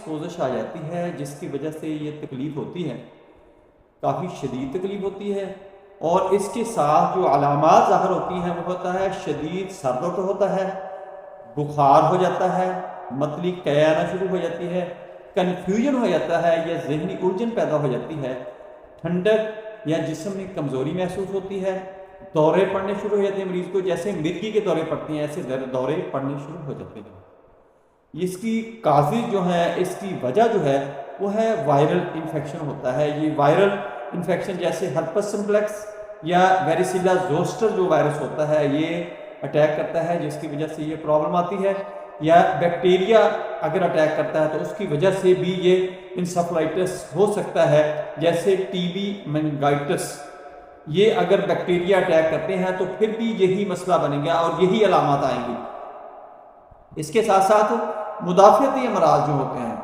سوزش آ جاتی ہے جس کی وجہ سے یہ تکلیف ہوتی ہے، کافی شدید تکلیف ہوتی ہے، اور اس کے ساتھ جو علامات ظاہر ہوتی ہیں وہ ہوتا ہے شدید سر درد ہوتا ہے، بخار ہو جاتا ہے، متلی قے آنا شروع ہو جاتی ہے، کنفیوژن ہو جاتا ہے یا ذہنی الجھن پیدا ہو جاتی ہے، ٹھنڈک یا جسم میں کمزوری محسوس ہوتی ہے، دورے پڑنے شروع ہو جاتے ہیں مریض کو، جیسے مرگی کے دورے پڑتے ہیں ایسے دورے پڑنے شروع ہو جاتے ہیں۔ اس کی کازز جو ہے، اس کی وجہ جو ہے وہ ہے وائرل انفیکشن ہوتا ہے۔ یہ وائرل انفیکشن جیسے ہرپس سمپلیکس یا ویریسیلا زوسٹر جو وائرس ہوتا ہے یہ اٹیک کرتا ہے، جس کی وجہ سے یہ پرابلم آتی ہے، یا بیکٹیریا اگر اٹیک کرتا ہے تو اس کی وجہ سے بھی یہ انسیفلائٹس ہو سکتا ہے، جیسے ٹی بی میننگائٹس۔ یہ اگر بیکٹیریا اٹیک کرتے ہیں تو پھر بھی یہی مسئلہ بنے گا اور یہی علامات آئیں گی۔ اس کے ساتھ ساتھ مدافعتی امراض جو ہوتے ہیں